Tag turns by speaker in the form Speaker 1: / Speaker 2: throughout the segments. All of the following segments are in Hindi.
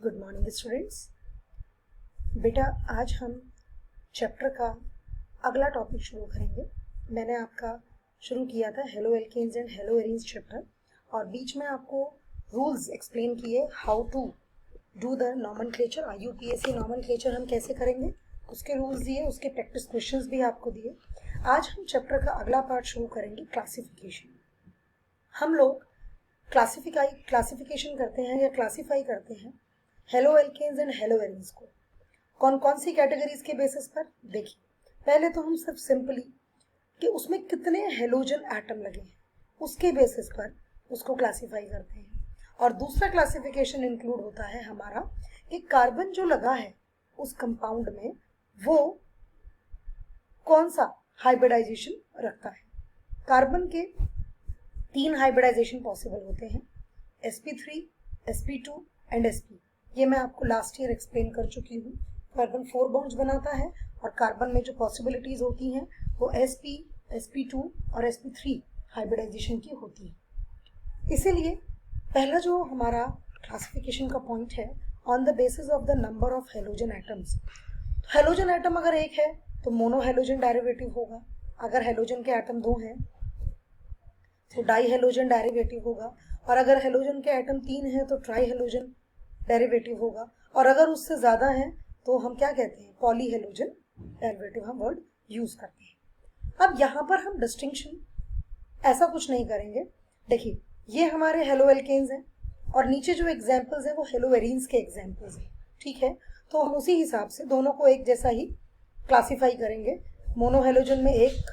Speaker 1: Good morning students. बेटा आज हम चैप्टर का अगला टॉपिक शुरू करेंगे। मैंने आपका शुरू किया था halo alkanes and halo arenes chapter और बीच में आपको रूल्स एक्सप्लेन किए how to do the nomenclature. UPSC nomenclature हम कैसे करेंगे उसके रूल्स दिए, उसके प्रैक्टिस क्वेश्चंस भी आपको दिए। आज हम चैप्टर का अगला पार्ट शुरू करेंगे क्लासिफिकेशन। हम लोग क्लासिफिकेशन करते हैं या क्लासीफाई करते हैं halo alkanes and halo arenes को कौन कौन सी कैटेगरीज के बेसिस पर। देखिए पहले तो हम सिर्फ सिंपली कि उसमें कितने हेलोजन एटम लगे हैं उसके बेसिस पर उसको क्लासीफाई करते हैं। और दूसरा क्लासिफिकेशन इंक्लूड होता है हमारा कि कार्बन जो लगा है उस कंपाउंड में वो कौन सा हाइब्रिडाइजेशन रखता है। कार्बन के 3 हाइब्रिडाइजेशन पॉसिबल होते हैं, sp3, sp2 एंड sp। ये मैं आपको लास्ट ईयर एक्सप्लेन कर चुकी हूँ। कार्बन 4 बॉन्ड्स बनाता है और कार्बन में जो पॉसिबिलिटीज होती हैं वो sp, sp2 और sp3 हाइब्रिडाइजेशन की होती है। इसीलिए पहला जो हमारा क्लासिफिकेशन का पॉइंट है on the basis of the number of halogen atoms. Halogen atom अगर एक है तो मोनो हेलोजन डेरिवेटिव होगा, अगर हेलोजन के एटम 2 हैं तो डाई हेलोजन डेरिवेटिव होगा, और अगर हेलोजन के एटम 3 हैं तो ट्राई हेलोजन डेरिवेटिव होगा, और अगर उससे ज़्यादा हैं तो हम क्या कहते हैं पॉली हेलोजन डेरिवेटिव हम वर्ड यूज़ करते हैं। अब यहाँ पर हम डिस्टिंक्शन ऐसा कुछ नहीं करेंगे। देखिए ये हमारे हेलो एल्केन्स हैं और नीचे जो एग्जाम्पल्स हैं वो हेलो एरीन्स के एग्जाम्पल्स हैं, ठीक है। तो हम उसी हिसाब से दोनों को एक जैसा ही क्लासीफाई करेंगे। मोनो हेलोजन में एक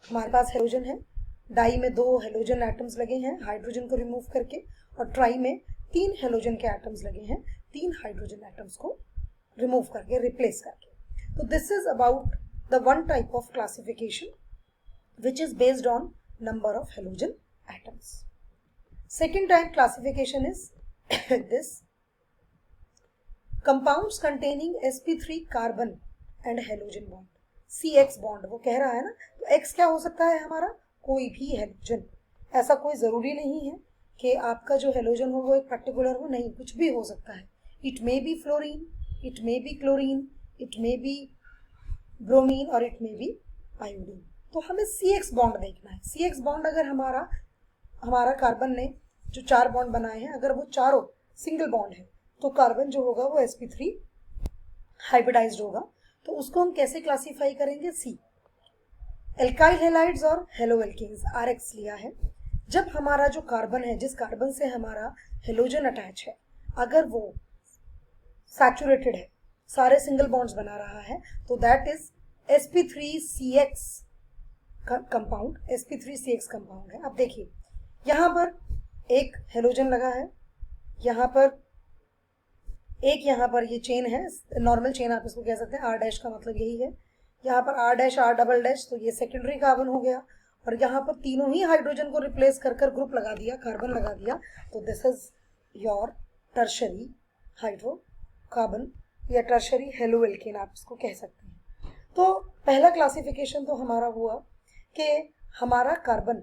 Speaker 1: हमारे पास हेलोजन है, डाई में 2 हेलोजन एटम्स लगे हैं हाइड्रोजन को रिमूव करके, और ट्राई में 3 हेलोजन के एटम्स लगे हैं 3 हाइड्रोजन एटम्स को रिमूव करके रिप्लेस करके। तो this is about the one type of classification which is based on number of halogen atoms. Second type classification is this: compounds containing sp3 carbon and halogen bond, CX bond वो कह रहा है ना, तो X क्या हो सकता है हमारा कोई भी हेलोजन। ऐसा कोई ज़रूरी नहीं है कि आपका जो हेलोजन हो वो एक पर्टिकुलर हो, नहीं कुछ भी हो सकता है। It may be fluorine, it may be chlorine, it may be bromine और इट मे बी आयोडीन। तो हमें CX बॉन्ड देखना है। CX बॉन्ड अगर हमारा कार्बन ने जो 4 बॉन्ड बनाए हैं अगर वो चारों सिंगल बॉन्ड है तो कार्बन जो होगा वो sp3 हाइब्रिडाइज्ड होगा। तो उसको हम कैसे क्लासीफाई करेंगे, C। एल्काइल हेलाइड्स और हेलो एल्केन्स RX लिया है। जब हमारा जो कार्बन है, जिस कार्बन से हमारा हेलोजन अटैच है, अगर वो सैचुरेटेड है, सारे सिंगल बॉन्ड्स बना रहा है, तो that is sp3CX compound, sp3CX compound है। अब देखिए यहाँ पर एक हेलोजन लगा है, यहाँ पर ये चेन है, नॉर्मल चेन आप इसको कह सकते हैं, R' का मतलब यही है। यहाँ पर R', R', तो ये सेकेंडरी कार्बन हो गया, और यहाँ पर तीनों ही हाइड्रोजन को रिप्लेस कर ग्रुप लगा दिया, कार्बन लगा दिया, तो this is your tertiary hydrocarbon या टर्शरी हेलो एल्केन आप इसको कह सकते हैं। तो पहला क्लासिफिकेशन तो हमारा हुआ कि हमारा कार्बन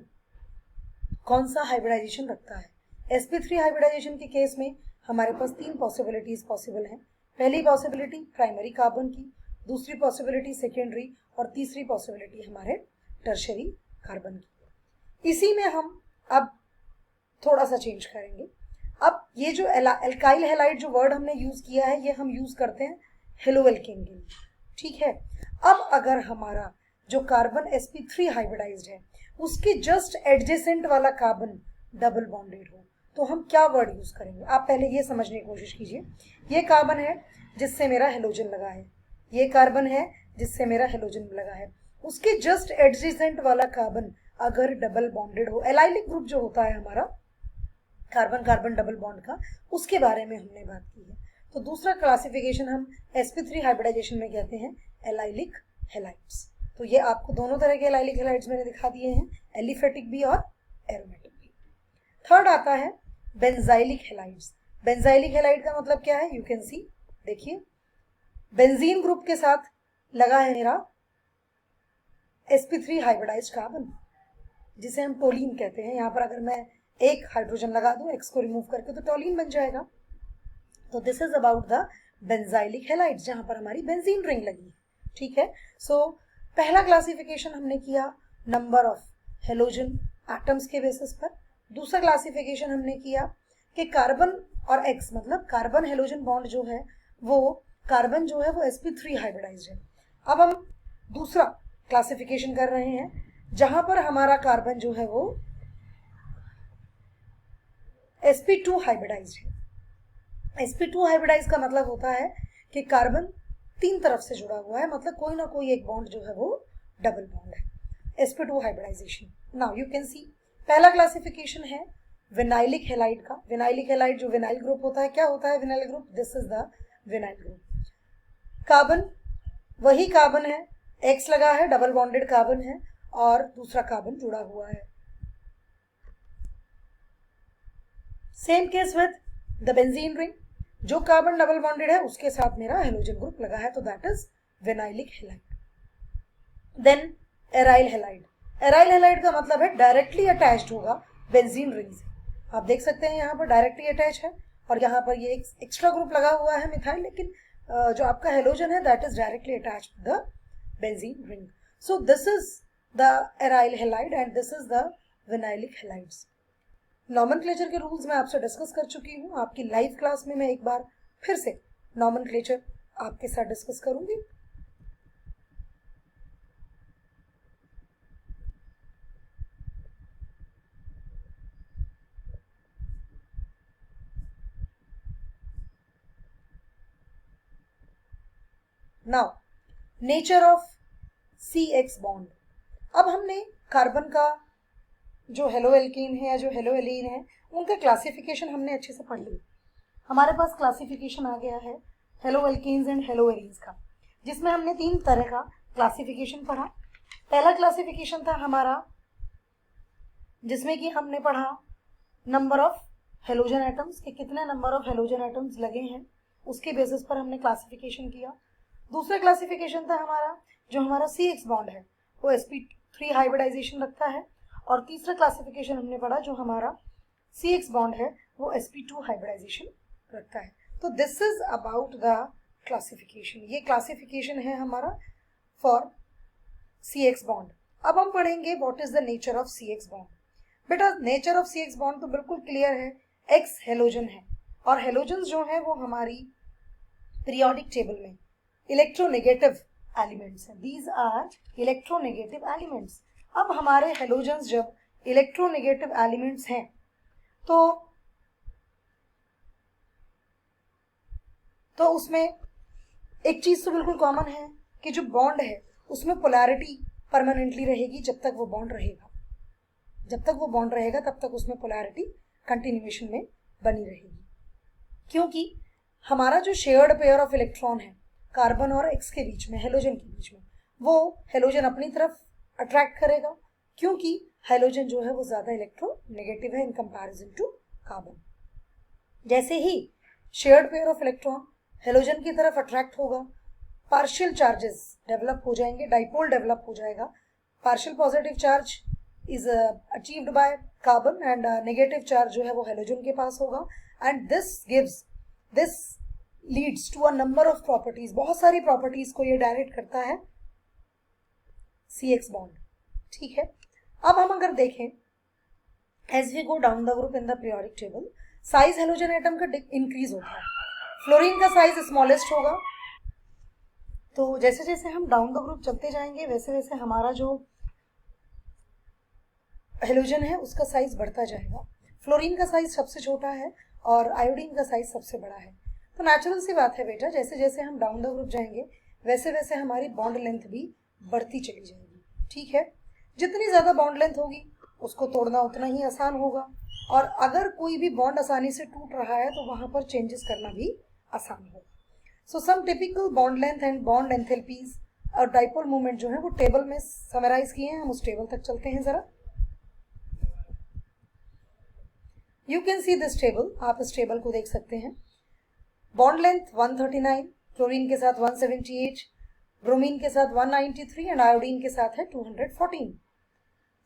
Speaker 1: कौन सा हाइब्रिडाइजेशन रखता है। sp3 हाइब्रिडाइजेशन के केस में हमारे पास 3 पॉसिबिलिटीज पॉसिबल हैं। पहली पॉसिबिलिटी प्राइमरी कार्बन की, दूसरी पॉसिबिलिटी सेकेंडरी, और तीसरी पॉसिबिलिटी हमारे टर्शरी कार्बन की। इसी में हम अब थोड़ा सा चेंज करेंगे। अब ये जो एल्काइल हेलाइड जो वर्ड हमने यूज किया है ये हम यूज करते हैं हेलो एल्केन के लिए, ठीक है। अब अगर हमारा जो कार्बन sp3 हाइब्रिडाइज्ड है उसके जस्ट एडजेसेंट वाला कार्बन डबल बॉन्डेड हो तो हम क्या वर्ड यूज करेंगे। आप पहले ये समझने की कोशिश कीजिए। ये कार्बन है जिससे मेरा हेलोजन लगा है, ये कार्बन है जिससे मेरा हेलोजन लगा है, उसके जस्ट एडजेसेंट वाला कार्बन अगर डबल बॉन्डेड हो, एलाइलिक ग्रुप जो होता है हमारा कार्बन कार्बन डबल बॉन्ड का, उसके बारे में हमने बात की है। तो दूसरा क्लासिफिकेशन हम sp3 हाइब्रिडाइजेशन में कहते हैं एलाइलिक हेलाइड्स। तो ये आपको दोनों तरह के एलाइलिक हेलाइड्स मैंने दिखा दिए हैं, एलिफेटिक भी और एरोमेटिक भी। थर्ड आता है बेंजाइलिक हेलाइड्स। बेंजाइलिक हेलाइड का मतलब क्या है, यू कैन सी, देखिए बेंजीन ग्रुप के साथ लगा है मेरा sp3 हाइब्रिडाइज्ड कार्बन जिसे हम टोलीन कहते हैं। यहाँ पर अगर मैं एक हाइड्रोजन लगा दूं, X को रिमूव करके, तो टोलीन बन जाएगा। तो this is about the benzylic halides, जहां पर हमारी बेंजीन रिंग लगी, ठीक है। सो पहला क्लासिफिकेशन हमने किया नंबर ऑफ हेलोजन एटम्स के बेसिस पर। दूसरा क्लासिफिकेशन हमने किया कि कार्बन और एक्स मतलब कार्बन हेलोजन बॉन्ड जो है वो कार्बन जो है वो sp3 हाइब्रिडाइज्ड है। अब हम दूसरा क्लासिफिकेशन कर रहे हैं जहां पर हमारा कार्बन जो है वो sp2 हाइब्रिडाइज्ड है। sp2 हाइब्रिडाइज का मतलब होता है कि कार्बन तीन तरफ से जुड़ा हुआ है, मतलब कोई ना कोई एक बॉन्ड जो है वो डबल बॉन्ड है, sp2 hybridization. Now you can see पहला क्लासिफिकेशन है विनाइलिक हैलाइड का। विनाइलिक हैलाइड जो विनाइल ग्रुप होता है, क्या होता है vinyl group? This is the vinyl group. Carbon वही कार्बन है, एक्स लगा है, डबल बॉन्डेड कार्बन है और दूसरा कार्बन जुड़ा हुआ है। Same case with the benzene ring, जो कार्बन डबल बॉन्डेड है उसके साथ मेरा हेलोजन ग्रुप लगा है, तो that is vinylic halide. Then aryl halide. Aryl halide का मतलब है डायरेक्टली अटैच्ड होगा बेंजीन रिंग से। आप देख सकते हैं यहाँ पर डायरेक्टली अटैच है और यहाँ पर ये एक्स्ट्रा ग्रुप लगा हुआ है मिथाइल, लेकिन जो आपका हेलोजन है that is directly attached with the benzene ring. So this is the aryl halide and this is the vinylic halides. Nomenclature के रूल्स मैं आपसे डिस्कस कर चुकी हूँ। आपकी लाइव क्लास में मैं एक बार फिर से नॉमेनक्लेचर आपके साथ डिस्कस करूंगी। Now nature of CX bond. अब हमने कार्बन का जो हेलो एल्कीन है या जो हेलो एलीन है उनका क्लासिफिकेशन हमने अच्छे से पढ़ लिया। हमारे पास क्लासिफिकेशन आ गया है हेलो एल्कीन्स एंड हेलो एलीन्स का, जिसमें हमने तीन तरह का क्लासिफिकेशन पढ़ा। पहला क्लासिफिकेशन था हमारा जिसमें कि हमने पढ़ा नंबर ऑफ हेलोजन एटम्स के, कितने नंबर ऑफ हेलोजन एटम्स लगे हैं उसके बेसिस पर हमने क्लासिफिकेशन किया। दूसरा क्लासिफिकेशन था हमारा जो हमारा CX बॉन्ड है वो sp3 हाइब्रिडाइजेशन रखता है, और तीसरा क्लासिफिकेशन हमने पढ़ा जो हमारा CX बॉन्ड है वो sp2 हाइब्रिडाइजेशन रखता है। तो this is about the classification, ये क्लासिफिकेशन है हमारा फॉर CX बॉन्ड। अब हम पढ़ेंगे what is the nature of CX bond. बेटा नेचर ऑफ CX बॉन्ड तो बिल्कुल क्लियर है, एक्स हेलोजन है और हेलोजन जो है वो हमारी पीरियोडिक टेबल में इलेक्ट्रोनेगेटिव एलिमेंट्स हैं। These are electronegative elements. अब हमारे हेलोजन्स जब इलेक्ट्रोनेगेटिव एलिमेंट्स हैं तो उसमें एक चीज तो बिल्कुल कॉमन है कि जो बॉन्ड है उसमें पोलैरिटी परमानेंटली रहेगी जब तक वो बॉन्ड रहेगा। जब तक वो बॉन्ड रहेगा तब तक उसमें पोलैरिटी कंटिन्यूएशन में बनी रहेगी, क्योंकि हमारा जो शेयर्ड पेयर ऑफ इलेक्ट्रॉन है कार्बन और एक्स के बीच में, हेलोजन के बीच में, वो हेलोजन अपनी तरफ अट्रैक्ट करेगा क्योंकि हेलोजन जो है वो ज्यादा इलेक्ट्रोनेगेटिव है इन कंपैरिजन टू कार्बन। जैसे ही shared pair of electron halogen की तरफ अट्रैक्ट होगा, पार्शियल चार्जेस डेवलप हो जाएंगे, डाइपोल डेवलप हो जाएगा। Partial positive charge is achieved by carbon and negative charge जो है वो हेलोजन के पास होगा, and this leads to a number of properties. बहुत सारी प्रॉपर्टीज को ये डायरेक्ट करता है CX बॉन्ड, ठीक है। अब हम अगर देखें as we go down the group in the periodic table, size halogen atom का इंक्रीज होता है। फ्लोरीन का साइज स्मॉलेस्ट होगा, तो जैसे जैसे हम डाउन द ग्रुप चलते जाएंगे वैसे वैसे हमारा जो हेलोजन है उसका साइज बढ़ता जाएगा। फ्लोरीन का साइज सबसे छोटा है और आयोडीन का साइज सबसे बड़ा है। तो नेचुरल सी बात है बेटा, जैसे जैसे हम डाउन द ग्रुप जाएंगे वैसे वैसे हमारी बॉन्ड लेंथ भी बढ़ती चली जाएगी, ठीक है। जितनी ज्यादा बॉन्ड लेंथ होगी उसको तोड़ना उतना ही आसान होगा, और अगर कोई भी बॉन्ड आसानी से टूट रहा है तो वहां पर चेंजेस करना भी आसान होगा। So some typical bond length and bond enthalpies और डाइपोल मूवमेंट जो है वो टेबल में समराइज किए हैं। हम उस टेबल तक चलते हैं जरा। You can see this table, आप इस टेबल को देख सकते हैं। बॉन्ड लेंथ 139, क्लोरीन के साथ 178, ब्रोमीन के साथ 193 एंड आयोडीन के साथ है 214।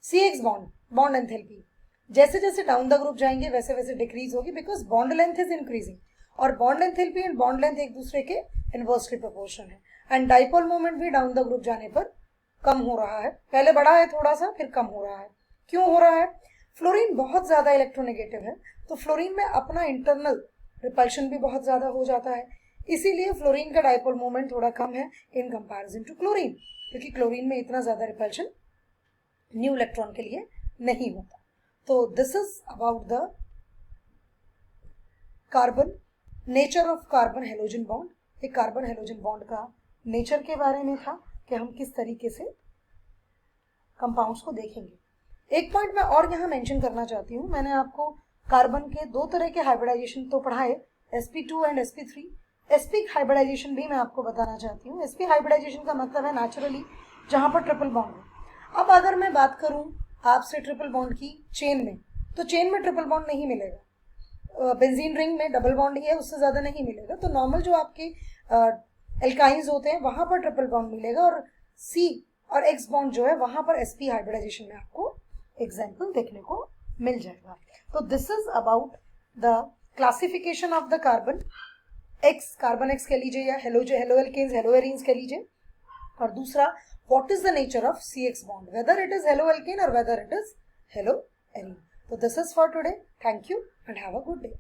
Speaker 1: CX बॉन्ड एंथैल्पी जैसे जैसे डाउन द ग्रुप जाएंगे वैसे वैसे डिक्रीज होगी because bond length is increasing और bond length will be and bond length एक दूसरे के इनवर्सली प्रोपोर्शन है, एंड डाइपोल मोमेंट भी डाउन द ग्रुप जाने पर कम हो रहा है, पहले बढ़ा है थोड़ा सा फिर कम हो रहा है। क्यों हो रहा है? फ्लोरीन बहुत ज्यादा इलेक्ट्रोनेगेटिव है, तो फ्लोरीन में अपना इंटरनल रिपल्शन भी बहुत ज्यादा हो जाता है, इसीलिए फ्लोरीन का डाइपोल मोमेंट थोड़ा कम है इन कंपैरिजन टू क्लोरीन, क्योंकि क्लोरीन में इतना ज्यादा रिपल्शन न्यू इलेक्ट्रॉन के लिए नहीं होता। तो this is about the carbon, nature of carbon halogen bond. एक कार्बन हेलोजन बॉन्ड का नेचर के बारे में था कि हम किस तरीके से कंपाउंड्स को देखेंगे। एक पॉइंट मैं और यहाँ मेंशन करना चाहती हूँ, मैंने आपको कार्बन के दो तरह के हाइब्रिडाइजेशन तो पढ़ाए, sp2 and sp3। sp hybridisation भी मैं आपको बताना चाहती हूँ। sp हाइब्रिडाइजेशन का मतलब है नेचुरली जहाँ पर ट्रिपल बॉन्ड है। अब अगर मैं बात करूँ आपसे ट्रिपल बॉन्ड की चेन में, तो चेन में ट्रिपल बॉन्ड नहीं मिलेगा, बेंजीन रिंग में डबल बॉन्ड ही है, उससे ज़्यादा नहीं मिलेगा। तो नॉर्मल जो आपके एल्काइंस होते हैं वहाँ पर ट्रिपल बॉन्ड मिलेगा, और C और X बॉन्ड जो है वहाँ पर sp हाइब्रिडाइजेशन में आपको एग्जाम्पल देखने को मिल जाएगा। तो this is about the classification of the carbon x, carbon x कह लीजिए या हेलो एल्केन्स हेलो एरीन्स कह लीजिए, और दूसरा what is the nature of CX bond, whether it is haloalkane और whether it is haloarene. तो this is for today, thank you and have a good day.